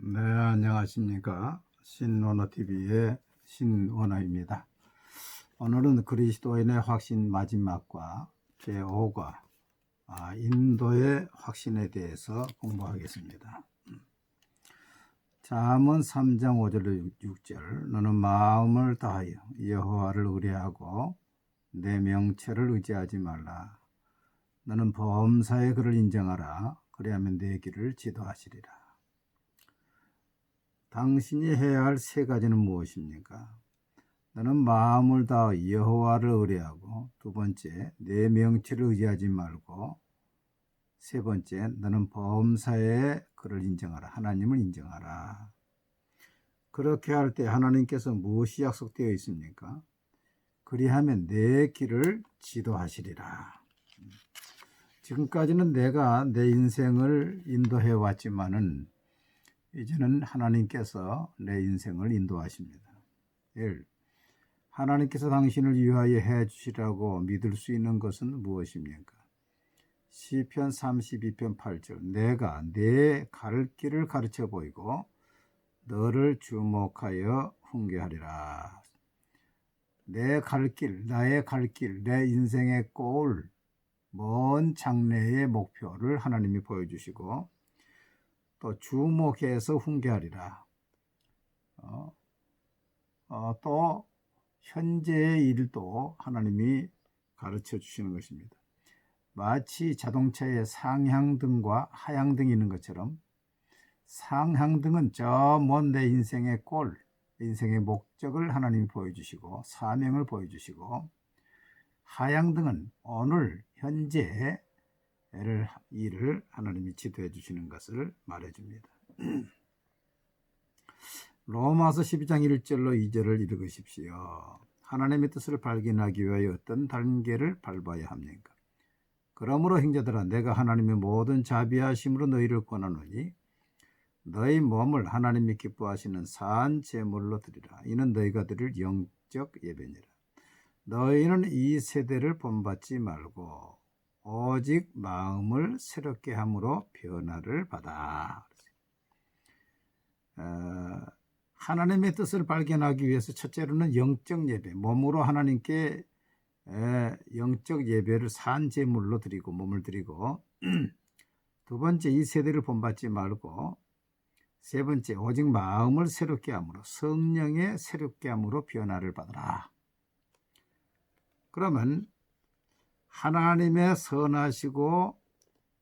네, 안녕하십니까. 신원어TV의 신원어입니다. 오늘은 그리스도인의 확신 마지막과 제5과 인도의 확신에 대해서 공부하겠습니다. 잠언 3장 5절 6절 너는 마음을 다하여 여호와를 의뢰하고 내 명철을 의지하지 말라. 너는 범사에 그를 인정하라. 그리하면 내 길을 지도하시리라. 당신이 해야 할 세 가지는 무엇입니까? 너는 마음을 다하여 여호와를 의뢰하고, 두 번째, 내 명철을 의지하지 말고, 세 번째, 너는 범사에 그를 인정하라. 하나님을 인정하라. 그렇게 할 때 하나님께서 무엇이 약속되어 있습니까? 그리하면 내 길을 지도하시리라. 지금까지는 내가 내 인생을 인도해 왔지만은 이제는 하나님께서 내 인생을 인도하십니다. 1. 하나님께서 당신을 위하여 해주시라고 믿을 수 있는 것은 무엇입니까? 시편 32편 8절 내가 내 갈 길을 가르쳐 보이고 너를 주목하여 훈계하리라. 내 갈 길, 나의 갈 길, 내 인생의 골, 먼 장래의 목표를 하나님이 보여주시고 또 주목해서 훈계하리라. 또 현재의 일도 하나님이 가르쳐 주시는 것입니다. 마치 자동차에 상향등과 하향등이 있는 것처럼 상향등은 저 먼 내 인생의 골, 인생의 목적을 하나님이 보여주시고 사명을 보여주시고, 하향등은 오늘 현재 일을 하나님이 지도해 주시는 것을 말해줍니다. 로마서 12장 1절로 2절을 읽으십시오. 하나님의 뜻을 발견하기 위하여 어떤 단계를 밟아야 합니까? 그러므로 형제들아, 내가 하나님의 모든 자비하심으로 너희를 권하노니 너희 몸을 하나님이 기뻐하시는 산 제물로 드리라. 이는 너희가 드릴 영적 예배니라. 너희는 이 세대를 본받지 말고 오직 마음을 새롭게 함으로 변화를 받아. 하나님의 뜻을 발견하기 위해서 첫째로는 영적 예배, 몸으로 하나님께 영적 예배를 산 제물로 드리고 몸을 드리고, 두 번째 이 세대를 본받지 말고, 세 번째 오직 마음을 새롭게 함으로 성령의 새롭게 함으로 변화를 받으라. 그러면 하나님의 선하시고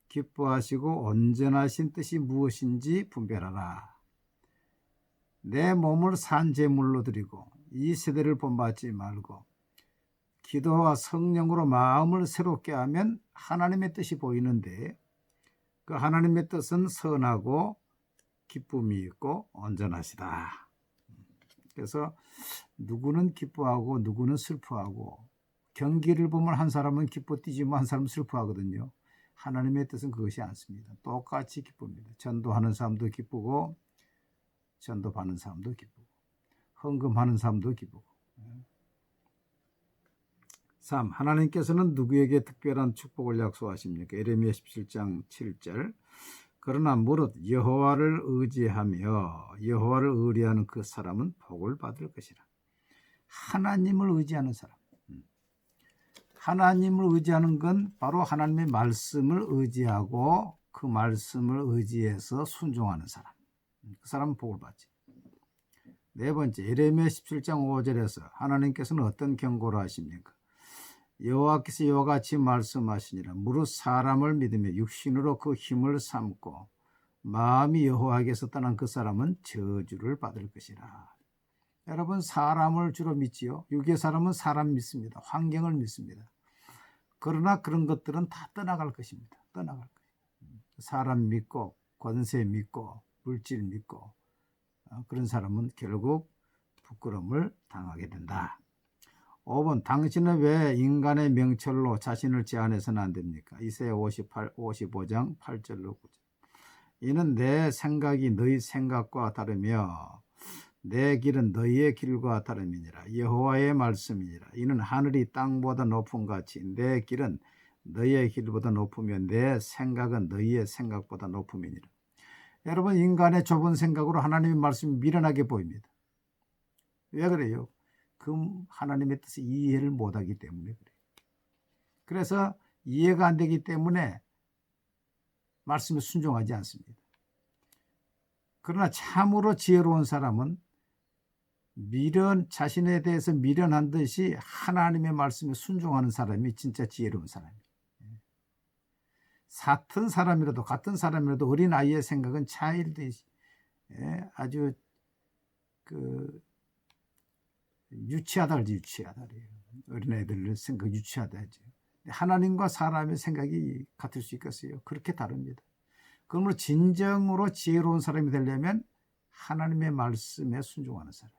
기뻐하시고 온전하신 뜻이 무엇인지 분별하라. 내 몸을 산 제물로 드리고 이 세대를 본받지 말고 기도와 성령으로 마음을 새롭게 하면 하나님의 뜻이 보이는데, 그 하나님의 뜻은 선하고 기쁨이 있고 온전하시다. 그래서 누구는 기뻐하고 누구는 슬퍼하고, 경기를 보면 한 사람은 기뻐 뛰지만 한 사람은 슬퍼하거든요. 하나님의 뜻은 그것이 않습니다. 똑같이 기쁩니다. 전도하는 사람도 기쁘고 전도받는 사람도 기쁘고 헌금하는 사람도 기쁘고. 3. 하나님께서는 누구에게 특별한 축복을 약속하십니까? 예레미야 17장 7절 그러나 무릇 여호와를 의지하며 여호와를 의뢰하는 그 사람은 복을 받을 것이라. 하나님을 의지하는 사람, 하나님을 의지하는 건 바로 하나님의 말씀을 의지하고 그 말씀을 의지해서 순종하는 사람, 그 사람은 복을 받지. 네 번째, 예레미야 17장 5절에서 하나님께서는 어떤 경고를 하십니까? 여호와께서 이와 같이 말씀하시니라. 무릇 사람을 믿으며 육신으로 그 힘을 삼고 마음이 여호와에게서 떠난 그 사람은 저주를 받을 것이라. 여러분, 사람을 주로 믿지요. 육의 사람은 사람 믿습니다. 환경을 믿습니다. 그러나 그런 것들은 다 떠나갈 것입니다. 떠나갈 거예요. 사람 믿고 권세 믿고 물질 믿고 그런 사람은 결국 부끄러움을 당하게 된다. 5번, 당신은 왜 인간의 명철로 자신을 제한해서는 안 됩니까? 이사야 55장 8절로 9절 이는 내 생각이 너희 생각과 다르며 내 길은 너희의 길과 다름이니라. 여호와의 말씀이니라. 이는 하늘이 땅보다 높은 같이 내 길은 너희의 길보다 높으며 내 생각은 너희의 생각보다 높음이니라. 여러분, 인간의 좁은 생각으로 하나님의 말씀이 미련하게 보입니다. 왜 그래요? 그 하나님의 뜻을 이해를 못하기 때문에 그래요. 그래서 이해가 안 되기 때문에 말씀에 순종하지 않습니다. 그러나 참으로 지혜로운 사람은 자신에 대해서 미련한 듯이 하나님의 말씀에 순종하는 사람이 진짜 지혜로운 사람이에요. 같은 사람이라도 어린 아이의 생각은 차일드시, 아주 유치하다 그러지. 유치하다 그래요. 어린 아이들 생각 유치하다 하죠. 하나님과 사람의 생각이 같을 수 있겠어요? 그렇게 다릅니다. 그러므로 진정으로 지혜로운 사람이 되려면 하나님의 말씀에 순종하는 사람.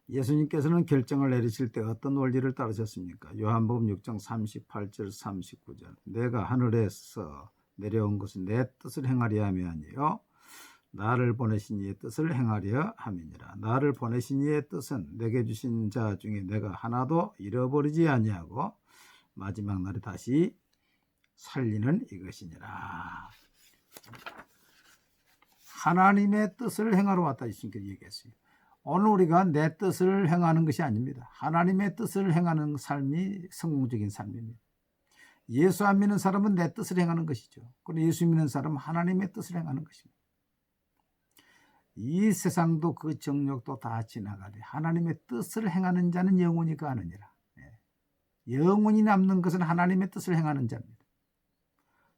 예수님께서는 결정을 내리실 때 어떤 원리를 따르셨습니까? 요한복음 6장 38절 39절. 내가 하늘에서 내려온 것은 내 뜻을 행하려 함이 아니요 나를 보내신 이의 뜻을 행하려 함이니라. 나를 보내신 이의 뜻은 내게 주신 자 중에 내가 하나도 잃어버리지 아니하고 마지막 날에 다시 살리는 이것이니라. 하나님의 뜻을 행하러 왔다 예수님께서 얘기했어요. 오늘 우리가 내 뜻을 행하는 것이 아닙니다. 하나님의 뜻을 행하는 삶이 성공적인 삶입니다. 예수 안 믿는 사람은 내 뜻을 행하는 것이죠. 그런데 예수 믿는 사람은 하나님의 뜻을 행하는 것입니다. 이 세상도 그 정욕도 다 지나가되 하나님의 뜻을 행하는 자는 영원히 가느니라. 영원히 남는 것은 하나님의 뜻을 행하는 자입니다.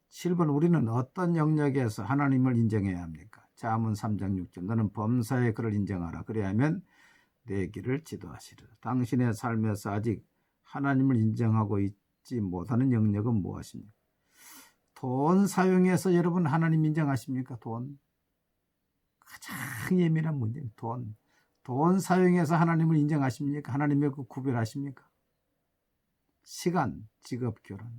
7번 우리는 어떤 영역에서 하나님을 인정해야 합니까? 잠언 3장 6절 너는 범사에 그를 인정하라. 그래야면 내 길을 지도하시리라. 당신의 삶에서 아직 하나님을 인정하고 있지 못하는 영역은 무엇입니까? 돈 사용해서 여러분 하나님 인정하십니까? 돈. 가장 예민한 문제입니다. 돈 사용해서 하나님을 인정하십니까? 하나님의 그 구별하십니까? 시간, 직업, 결혼.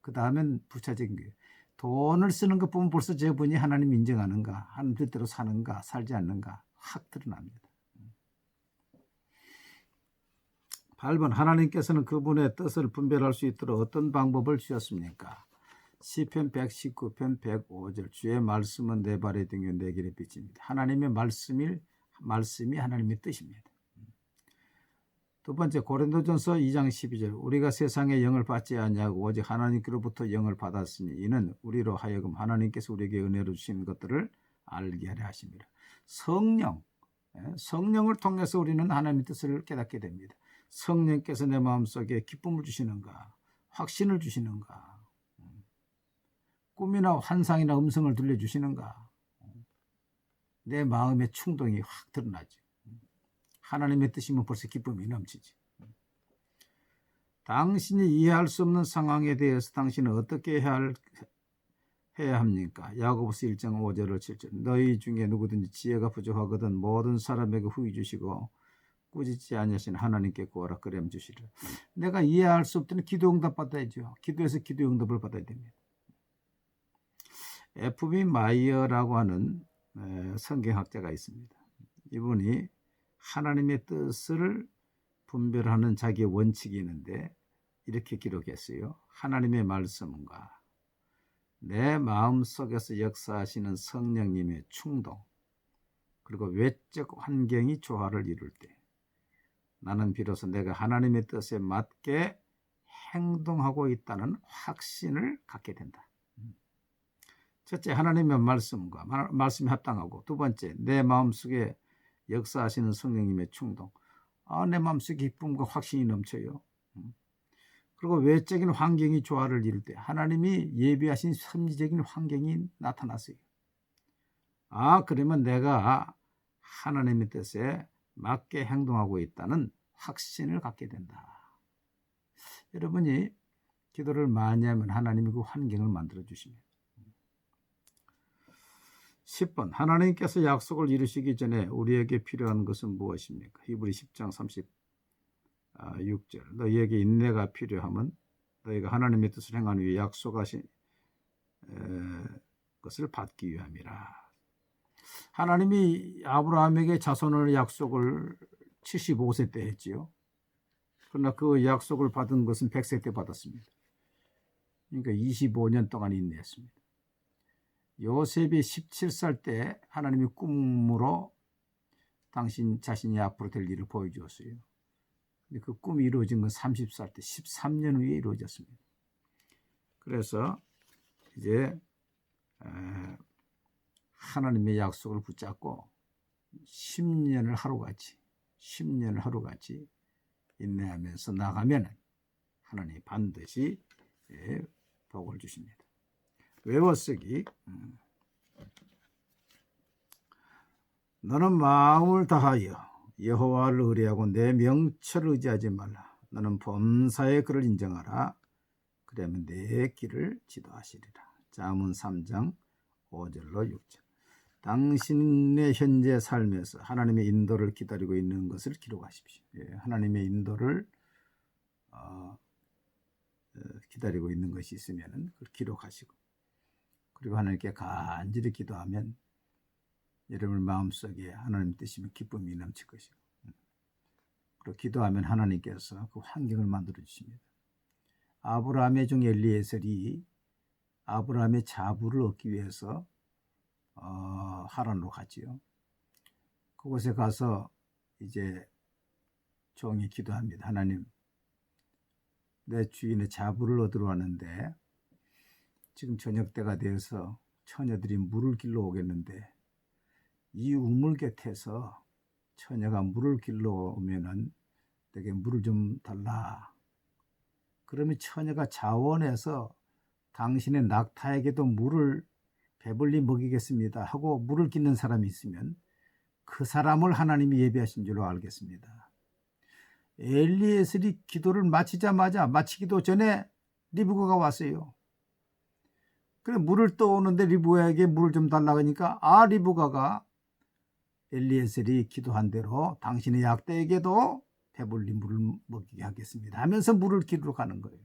그 다음엔 부차적인 거예요. 돈을 쓰는 것 보면 벌써 저분이 하나님 인정하는가, 하는 뜻대로 사는가, 살지 않는가 확 드러납니다. 8번 하나님께서는 그분의 뜻을 분별할 수 있도록 어떤 방법을 주셨습니까? 시편 119편 105절 주의 말씀은 내 발의 등에 내 길의 빛입니다. 하나님의 말씀이 하나님의 뜻입니다. 두 번째 고린도전서 2장 12절 우리가 세상의 영을 받지 아니하고 오직 하나님께로부터 영을 받았으니 이는 우리로 하여금 하나님께서 우리에게 은혜로 주신 것들을 알게 하려 하십니다. 성령을 통해서 우리는 하나님의 뜻을 깨닫게 됩니다. 성령께서 내 마음속에 기쁨을 주시는가, 확신을 주시는가, 꿈이나 환상이나 음성을 들려주시는가, 내 마음의 충동이 확 드러나죠. 하나님의 뜻이면 벌써 기쁨이 넘치지. 당신이 이해할 수 없는 상황에 대해서 당신은 어떻게 해야 합니까? 야고보서 1장 5절을 7절 너희 중에 누구든지 지혜가 부족하거든 모든 사람에게 후히 주시고 꾸짖지 아니하신 하나님께 구하라 그리하면 주시리라. 내가 이해할 수 없다면 기도 응답 받아야죠. 기도해서 기도 응답을 받아야 됩니다. F.B. 마이어라고 하는 성경학자가 있습니다. 이분이 하나님의 뜻을 분별하는 자기의 원칙이 있는데 이렇게 기록했어요. 하나님의 말씀과 내 마음속에서 역사하시는 성령님의 충동 그리고 외적 환경이 조화를 이룰 때 나는 비로소 내가 하나님의 뜻에 맞게 행동하고 있다는 확신을 갖게 된다. 첫째, 하나님의 말씀이 합당하고 두 번째, 내 마음속에 역사하시는 성령님의 충동. 내 마음속에 기쁨과 확신이 넘쳐요. 그리고 외적인 환경이 조화를 이룰 때 하나님이 예비하신 선지적인 환경이 나타났어요. 그러면 내가 하나님의 뜻에 맞게 행동하고 있다는 확신을 갖게 된다. 여러분이 기도를 많이 하면 하나님이 그 환경을 만들어 주십니다. 10번 하나님께서 약속을 이루시기 전에 우리에게 필요한 것은 무엇입니까? 히브리 10장 36절 너희에게 인내가 필요하면 너희가 하나님의 뜻을 행하는 위해 약속하신 것을 받기 위함이라. 하나님이 아브라함에게 자손을 약속을 75세 때 했지요. 그러나 그 약속을 받은 것은 100세 때 받았습니다. 그러니까 25년 동안 인내했습니다. 요셉이 17살 때 하나님이 꿈으로 당신 자신이 앞으로 될 일을 보여주었어요. 근데 그 꿈이 이루어진 건 30살 때 13년 후에 이루어졌습니다. 그래서 이제 하나님의 약속을 붙잡고 10년을 하루같이 인내하면서 나가면 하나님이 반드시 복을 주십니다. 외워쓰기. 너는 마음을 다하여 여호와를 의뢰하고 내 명철을 의지하지 말라. 너는 범사에 그를 인정하라. 그러면 내 길을 지도하시리라. 잠언 3장 5절로 6절. 당신의 현재 삶에서 하나님의 인도를 기다리고 있는 것을 기록하십시오. 하나님의 인도를 기다리고 있는 것이 있으면 그걸 기록하시고, 그리고 하나님께 간절히 기도하면 여러분 마음속에 하나님 뜻이면 기쁨이 넘칠 것이고, 그리고 기도하면 하나님께서 그 환경을 만들어 주십니다. 아브라함의 종 엘리에셀이 아브라함의 자부를 얻기 위해서 하란으로 갔지요. 그곳에 가서 이제 종이 기도합니다. 하나님, 내 주인의 자부를 얻으러 왔는데 지금 저녁 때가 되어서 처녀들이 물을 길러 오겠는데 이 우물 곁에서 처녀가 물을 길러 오면은 내게 물을 좀 달라. 그러면 처녀가 자원해서 당신의 낙타에게도 물을 배불리 먹이겠습니다 하고 물을 끼는 사람이 있으면 그 사람을 하나님이 예비하신 줄로 알겠습니다. 엘리에셀이 기도를 마치기도 전에 리브가가 왔어요. 그래 물을 떠오는데 리브가에게 물을 좀 달라고 하니까 리브가가 엘리에셀이 기도한 대로 당신의 약대에게도 배불리 물을 먹이게 하겠습니다 하면서 물을 기르러 가는 거예요.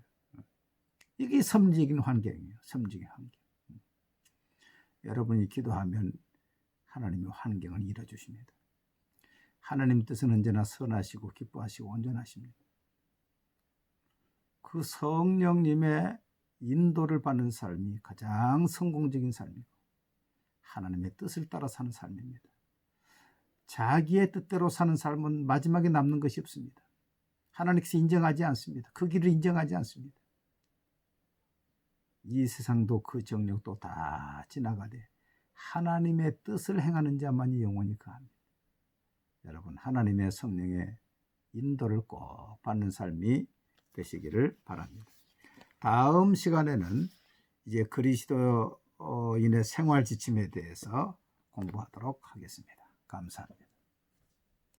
이게 섬직인 환경이에요. 섬직인 환경. 여러분이 기도하면 하나님의 환경을 이뤄주십니다. 하나님 뜻은 언제나 선하시고 기뻐하시고 온전하십니다. 그 성령님의 인도를 받는 삶이 가장 성공적인 삶이고 하나님의 뜻을 따라 사는 삶입니다. 자기의 뜻대로 사는 삶은 마지막에 남는 것이 없습니다. 하나님께서 인정하지 않습니다. 그 길을 인정하지 않습니다. 이 세상도 그 정력도 다 지나가되 하나님의 뜻을 행하는 자만이 영원히 거합니다. 여러분, 하나님의 성령의 인도를 꼭 받는 삶이 되시기를 바랍니다. 다음 시간에는 이제 그리스도인의 생활 지침에 대해서 공부하도록 하겠습니다. 감사합니다.